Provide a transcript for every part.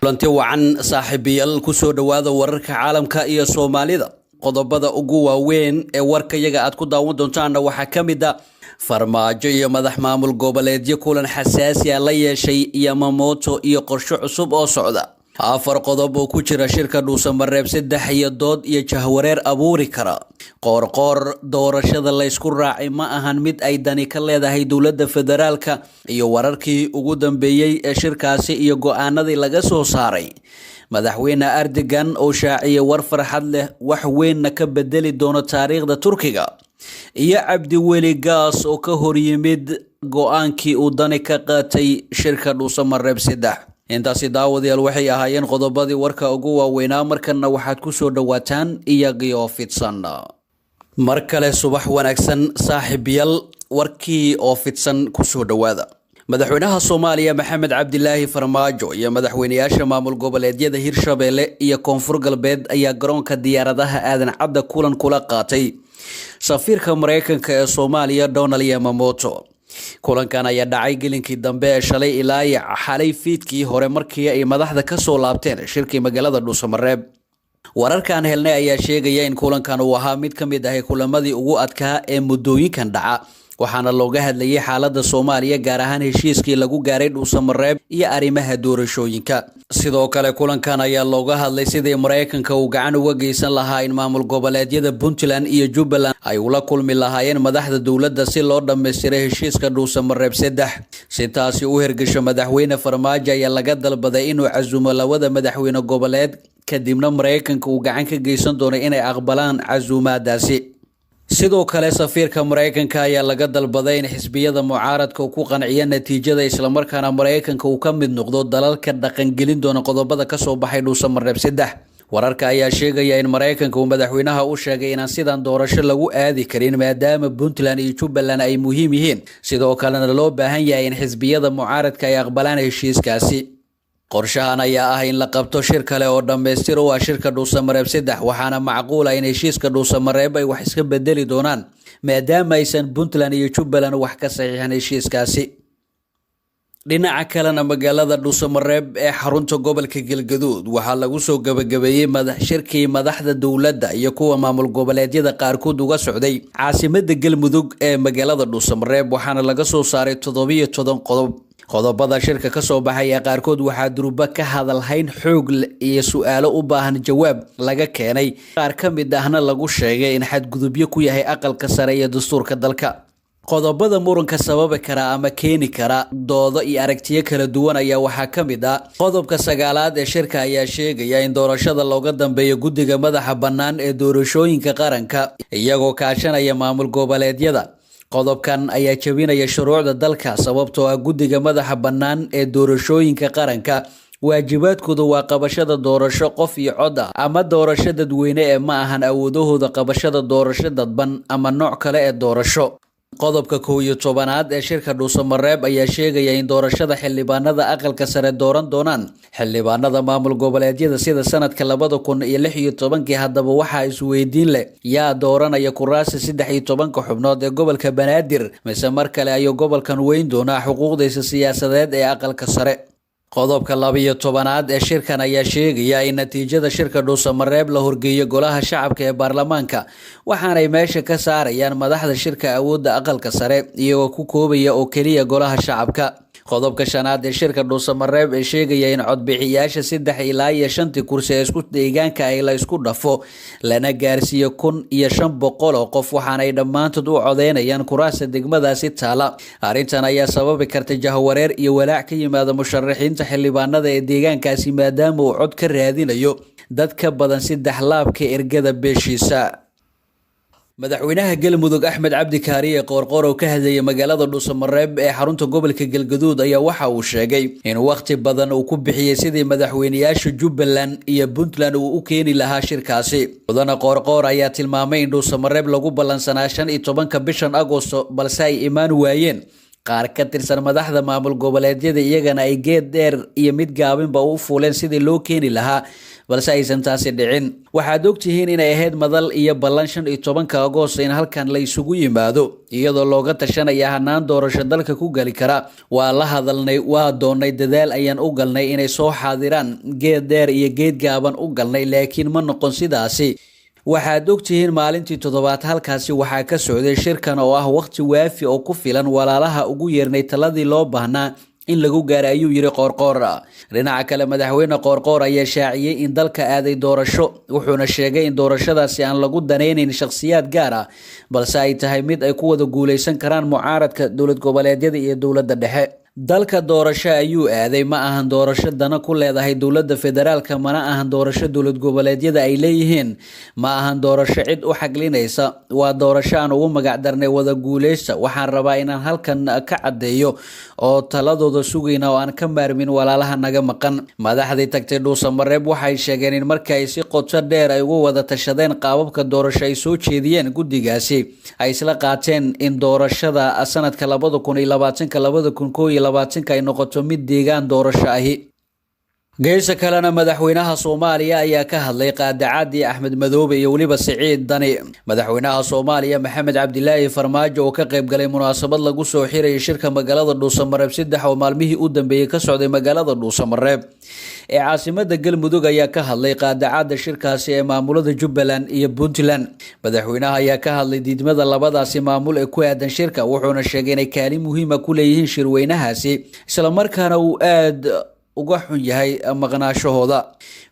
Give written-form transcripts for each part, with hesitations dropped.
kulanti wacan saaxiibayaal ku soo dhawaada wararka caalamka iyo Soomaalida qodobada ugu waaweyn ee warka yaga aad ku daawan doontaan waxa kamid ah Farmaajo iyo madax maamul goboleedyo kulan xasaasi ah la yeeshay Yamamoto iyo qorshe cusub oo socda afar qodob oo ku jira shirka dhuusamareeb 3 iyo dood iyo jahwareer abuuri kara qoor doorashada la isku raacay ma ahan mid ay Deni ka leedahay dawladda federaalka iyo wararkii ugu dambeeyay ee shirkaasi iyo go'aanadii laga soo saaray madaxweyne Erdogan oo shaaciyay war farxad leh wax weyn ka bedeli doono taariikhda Turkiga iyo Cabdi Weli Gaas oo ka hor yimid go'aankii uu Deni ka qaatay shirka dhuusamareeb 3 intaasi daawadayaal waxay ahaayeen qodobadii warka ugu waaweynaa markana waxaad ku soo dhawaataan iyagoo fidsan mar kale subax wanaagsan saaxiibayaal warkii oo fidsan ku soo dhawaada madaxweynaha Soomaaliya Maxamed Cabdilaahi Farmaajo iyo madaxweynayaasha maamul goboleedyada Hirshabelle iyo Koonfur Galbeed ayaa garoonka diyaaradaha aadan cadda kulan kula qaatay safiirka Mareykanka ee Soomaaliya Donald Yamamoto kulankan ayaa dhacay gelinkii dambe ee shalay ilaa xalay fiidkii hore markii ay madaxda ka soo laabteen shirkii magaalada dhuusamareeb wararkan helnay ayaa sheegaya in kulankan uu ahaa mid kamid ah kulamadii ugu adkaa ee muddooyinkan dhaca waxaana looga hadlayay xaaladda Soomaaliya gaar ahaan heshiiskii lagu gaaray dhuusamareeb iyo arrimaha doorashooyinka sidoo kale kulankan ayaa looga hadlay sidii Mareykanka uu gacan uga geysan lahaa in maamul goboleedyada Puntland iyo Jubbaland ay ula kulmi lahaayeen madaxda dawladda si loo dhameystiray heshiiska dhuusamareeb 3 si taasi u hirgasho madaxweyne Farmaajo ayaa laga dalbaday inuu casuumo labada madaxweyne goboleed kadibna Mareykanka uu gacan ka geysan doono inay aqbalaan casuumaadaasi sidoo kale safiirka Mareykanka ayaa laga dalbaday in xisbiyada mucaaradka ku qanciya natiijada isla markaana Mareykanka uu ka mid noqdo dalalka dhaqan gelin doona qodobada ka soo baxay dhuusamareeb 3 wararka ayaa sheegaya in Mareykanka uu madaxweynaha u sheegay in sidan doorasho lagu aadi karin maadaama Puntland iyo Jubbaland ay muhiim yihiin sidoo kalena loo baahan yahay in xisbiyada mucaaradka ay aqbalaan heshiiskaasi Qorshahan ayaa ah in la qabto shir kale oo dhameystir oo shirka dhuusamareeb 3 waxaana macquul ah in heshiiska dhuusamareeb ay wax iska bedeli doonaan maadaama aysan Puntland iyo Jubbaland wax ka saxiixan heshiiskaasi dhinaca kalena magaalada dhuusamareeb ee xarunta gobolka Galgaduud waxaa lagu soo gabagabeeyay shirkii madaxda dawladda iyo kuwa maamul goboleedyada qaarkood uga socday caasimadda Galmudug ee magaalada dhuusamareeb waxaana laga soo saaray 17 qodobada shirka ka soo baxay qaarkood waxaa duruba ka hadalhayn xoog iyo su'aalo u baahan jawaab laga keenay qaar kamid ahna lagu sheegay in xadgudubyo ku yahay aqalka sare iyo dastuurka dalka qodobada muranka sababi kara ama keeni kara doodo iyo aragtiyo kala duwan ayaa waxaa kamid ah qodobka 9aad ee shirka ayaa sheegaya in doorashada looga dambeeyo guddiga madaxa bannaan ee doorashooyinka qaranka iyagoo kaashanaya maamul goboleedyada qodobkan ayaa jabinaya shuruucda dalka sababtoo ah guddiga madaxa bannaan ee doorashooyinka qaranka waajibaadkooda waa qabashada doorasho qof iyo cod ah ama doorasho dadweyne ee ma ahan awoodahooda qabashada doorasho dadban ama nooc kale ee doorasho qodobka 11aad ee shirka dhuusamareeb ayaa sheegaya in doorashada xildhibaanada aqalka sare dooran doonaan xildhibaanada maamul goboleedyada sida sanadka 2016 hadaba waxa isweydiin leh yaa dooranaya kuraasta 13 xubnood ee gobolka Banaadir mise mar kale ayo gobolkan weyn doona xuquuqdiisa siyaasadeed ee aqalka sare qodobka 12aad ee shirkan ayaa sheegaya in natiijada shirka dhuusamareeb la horgeeyo golaha shacabka ee baarlamaanka waxaana ay meesha ka saarayaan madaxda shirka awoodda aqalka sare iyagoo ku koobaya oo kaliya golaha shacabka qodobka 5aad ee shirka dhuusamareeb ee sheegaya in codbixiyaasha 3 ilaa 5 kursi ee isku deegaanka ay la isku dhafo lana gaarsiiyo 1500 oo qof waxaana ay dhammaantood u codeynayaan kuraasta degmadaasi taala arrintan ayaa sababi karta jahwareer iyo walaac ka yimaada musharaxiinta xildhibaanada ee deegaankaasi maadaama uu cod ka raadinayo dad ka badan 3 laabka ergada beeshiisa madaxweynaha Galmudug Axmed Cabdi Kaariye qoorqoor oo ka hadlayay magaalada dhuusamareeb ee xarunta gobolka Galgaduud ayaa waxa uu sheegay in waqti badan uu ku bixiyay sidii madaxweynayaasha Jubbaland iyo Puntland uu u keeni lahaa shirkaasi wadana qoorqoor ayaa tilmaamay in dhuusamareeb lagu ballansanaa 15 bishan Agoosto balse ay imaan waayeen qaar ka tirsan madaxda maamul goboleedyada iyagana ay geed dheer iyo mid gaabinba u fuuleen sidii loo keeni lahaa balse aysan taasi dhicin. waxaad ogtihiin inay ahayd madal iyo ballan 15 Agoosto in halkan la isugu yimaado iyadoo looga tashanaya hanaan doorasho dalka ku gali kara. waa la hadalnay, waa doonay, dadaal ayaan u galnay inay soo xaadiraan, geed dheer iyo geed gaaban u galnay, laakiin ma noqon sidaasi. waxaad ogtihiin maalintii 7aad halkaasi waxaa ka socday shirkan oo ah waqti waafi oo ku filan walaalaha ugu yeernay taladii loo baahnaa in lagu gaaro, ayuu yiri Qoorqoor. dhinaca kale madaxweyne Qoorqoor ayaa shaaciyay in dalka aaday doorasho, wuxuuna sheegay in doorashadaasi aan lagu daneynayn shakhsiyaad gaar ah balse ay tahay mid ay ku wada guuleysan karaan mucaaradka dowlad goboleedyada iyo dowladda dhexe. dalka doorasho ayuu aaday, ma ahan doorasho dana ku leedahay dowladda federaalka, mana ahan doorasho dowlad goboleedyada ay leeyihiin, ma ahan doorasho cid u xaglinaysa, waa doorasho aan ugu magac darnay wada guuleysta. waxaan rabaa inaan halkan ka caddeeyo oo taladooda sugayna oo aan ka maarmin walaalaha naga maqan. madaxdii tagtay dhuusamareeb waxay sheegeen in markii ay si qoto dheer ay ugu wada tashadeen qaababka doorasho ay soo jeediyeen guddigaasi, ay isla qaateen in doorashada sanadka 2020 ay noqoto mid deegaan doorasho ahi. geesa kalena madaxweynaha Soomaaliya ayaa ka hadlay qaadacadii Axmed Madoobe iyo waliba Siciid Deni. madaxweynaha Soomaaliya Maxamed Cabdilaahi Farmaajo oo ka qayb galay munaasabad lagu soo xiray shirka magaalada Dhuusamareeb 3 oo maalmihii u dambeeyay ka socday magaalada Dhuusamareeb ee caasimadda Galmudug ayaa ka hadlay qaadacada shirkaasi ee maamulada Jubbaland iyo Puntland. madaxweynaha ayaa ka hadlay diidmada labadaasi maamul ee ku aadan shirka, wuxuuna sheegay inay kaalin muhiim ah ku leeyihiin shirweynahaasi isla markaana uu aad uga xun yahay maqnaashahooda.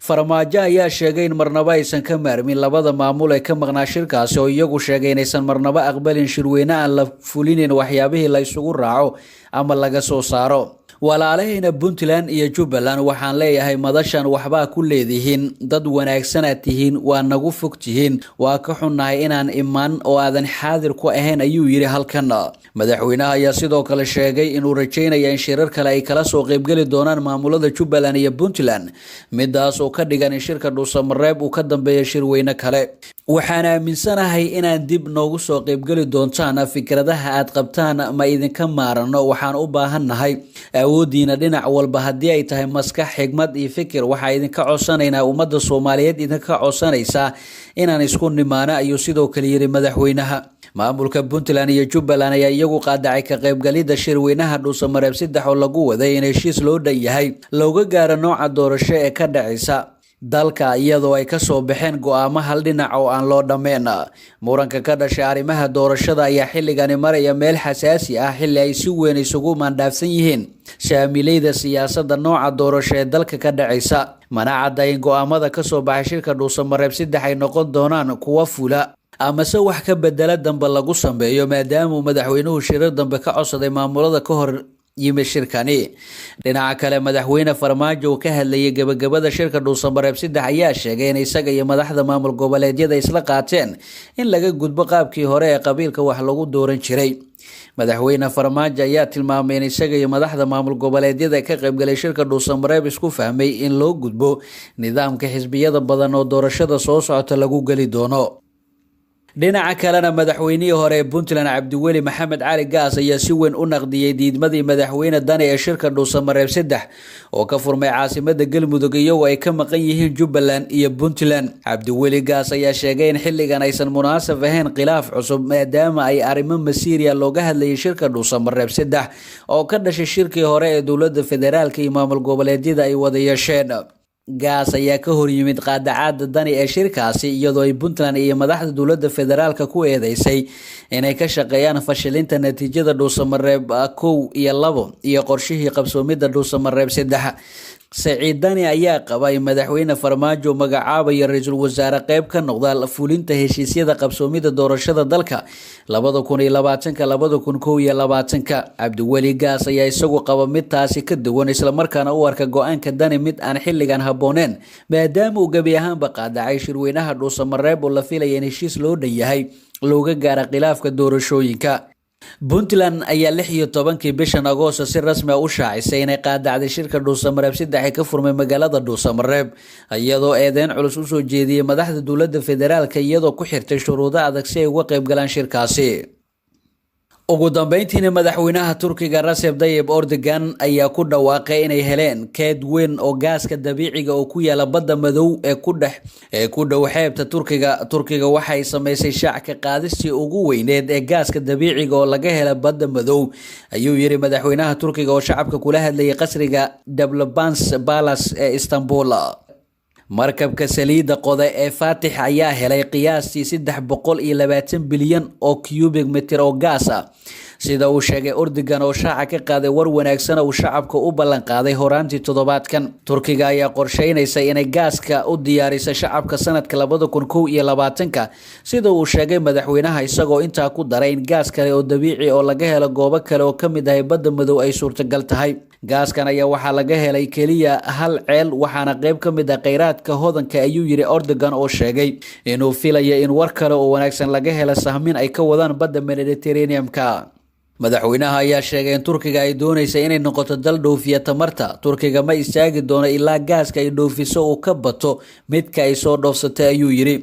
Farmaajo ayaa sheegay in marnaba aysan ka maarmin labada maamul ee ka maqnaa shirkaasi, oo iyagu sheegay inaysan marnaba aqbalin shirweyne aan la fulinin waxyaabihii la isugu raaco ama laga soo saaro. walaalahayna Puntland iyo Jubbaland waxaan leeyahay madashan waxbaa ku leedihiin, dad wanaagsan aad tihiin, waa nagu fog tihiin, waa ka xunnahay inaan imaan oo aadan xaadir ku ahayn, ayuu yiri halkan. madaxweynaha ayaa sidoo kale sheegay inuu rajaynayo in shirar kale ay kala soo qaybgeli doonaan maamulada Jubbaland iyo Puntland, midaas oo ka dhigan in shirka Dhuusamareeb uu ka dambeeyo shirweyne kale. waxaan aaminsanahay inaan dib noogu soo qaybgeli doontaan, fikradaha aad qabtaan ma idinka maarano, waxaan u baahannahay awoodiina dhinac walba, haddii ay tahay maskax, xigmad iyo fikir. waxaa idinka codsanaynaa, ummadda Soomaaliyeed idinka codsanaysaa inaan isku nimaano, ayuu sidoo kale yiri madaxweynaha. maamulka Puntland iyo Jubbaland ayaa iyagu qaadacay ka qaybgalida shirweynaha Dhuusamareeb 3 oo lagu waday in heshiis loo dhan yahay looga gaaro nooca doorasho ee ka dhacaysa dalka, iyadoo ay ka soo baxeen go'aamo hal dhinac oo aan loo dhameen. muranka ka dhashay arrimaha doorashada ayaa xilligani maraya meel xasaasi ah, xilli ay si weyn isugu maandhaafsan yihiin saamilayda siyaasadda nooca doorasho ee dalka ka dhacaysa. mana cadda in go'aamada ka soo baxay shirka Dhuusamareeb 3 ay noqon doonaan kuwa fula amase wax ka bedela dambe lagu sameeyo, maadaama madaxweynuhu shirar dambe ka codsaday maamulada ka hor yimid shirkani. dhinaca kale madaxweyne Farmaajo oo ka hadlayay gabagabada shirka Dhuusamareeb 3 ayaa sheegay in isaga iyo madaxda maamul goboleedyada isla qaateen in laga gudbo qaabkii hore ee qabiilka wax lagu dooran jiray. madaxweyne Farmaajo ayaa tilmaamay in isaga iyo madaxda maamul goboleedyada ka qayb galay shirka Dhuusamareeb isku fahmay in loo gudbo nidaamka xisbiyada badan oo doorashada soo socota lagu gali doono. dhinaca kalena madaxweynihii hore ee Puntland Cabdiweli Maxamed Cali Gaas ayaa si weyn u naqdiyay diidmadii madaxweyne Deni ee shirka Dhuusamareeb 3 oo ka furmay caasimadda Galmudug iyagoo ay ka maqan yihiin Jubbaland iyo Puntland. Cabdiweli Gaas ayaa sheegay in xilligan aysan munaasab ahayn khilaaf cusub, maadaama ay arrimo masiiriya looga hadlayay shirka Dhuusamareeb 3 oo ka dhashay shirkii hore ee dowladda federaalka iyo maamul goboleedyada ay wada yeesheen. Gaas ayaa ka hor yimid qaadacada Deni ee shirkaasi, iyadoo ay Puntland iyo madaxda dowladda federaalka ku eedeysay inay ka shaqeeyaan fashilinta natiijada Dhuusamareeb 1 iyo 2 iyo qorshihii qabsoomidda Dhuusamareeb 3. Siciid Deni ayaa qabay madaxweyne Farmaajo magacaabaya ra'iisul wasaare qayb ka noqda fulinta heshiisyada qabsoomida doorashada dalka 2020-2021. Cabdiweli Gaas ayaa isagu qaba mid taasi ka duwan, isla markaana u arka go'aanka Deni mid aan xilligan habooneen, maadaama uu gabi ahaanba qaadacay shirweynaha Dhuusamareeb oo la filayay in heshiis loo dhan yahay looga gaaro khilaafka doorashooyinka. Puntland ayaa 16 bishan Agoosto si rasmi ah u shaacisay inay qaadacday shirka Dhuusamareeb 3 ka furmay magaalada Dhuusamareeb, iyadoo eedeyn culus u soo jeediyay madaxda dowladda federaalka iyadoo ku xirtay shuruudo adag si ay uga qayb galaan shirkaasi. ugu dambeyntiina madaxweynaha Turkiga Recep Tayyip Erdogan ayaa ku dhawaaqay inay heleen keed weyn oo gaaska dabiiciga oo ku yaala badda madow ee ku dhow xeebta Turkiga waxay sameysay shaac ka qaadistii ugu weyneed ee gaaska dabiiciga oo laga helo badda madow ayuu yiri madaxweynaha Turkiga oo shacabka kula hadlayay qasriga Dablabans Palace ee Istanbul. markabka saliida qoda ee Fatih ayaa helay qiyaastii 320 bilyan oo cubic meter oo gaas ah sida uu sheegay Erdogan oo shaaca ka qaaday war wanaagsan oo shacabka u ballan qaaday horaantii toddobaadkan. Turkiga ayaa qorsheynaysa inay gaaska u diyaariso shacabka sanadka 2021 sida uu sheegay madaxweynaha isagoo intaa ku daray in gaas kale oo dabiici oo laga helo goobo kale oo kamid ah badda madow ay suurtagal tahay. gaaskan ayaa waxaa laga helay kaliya hal ceel waxaana qayb kamid ah kheyraadka hodanka ayuu yiri Erdogan oo sheegay inuu filayo in war kale oo wanaagsan laga helo sahmin ay ka wadaan badda Mediterranean-ka. madaxweynaha ayaa sheegay in Turkiga ay doonayso inay noqoto dal dhoofiya tamarta. Turkiga ma istaagi doono ilaa gaaska ay dhoofiso uu ka bato midka ay soo dhoofsatay ayuu yiri.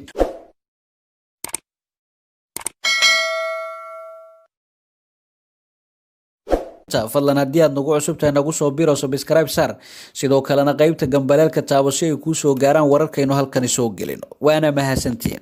fadlan haddii aad nagu cusub tahay nagu soo biro subscribe sar sidoo kalena qaybta gambaleelka taabo si ay ku soo gaaraan wararkaynu halkan soo gelino. waana mahadsantiin.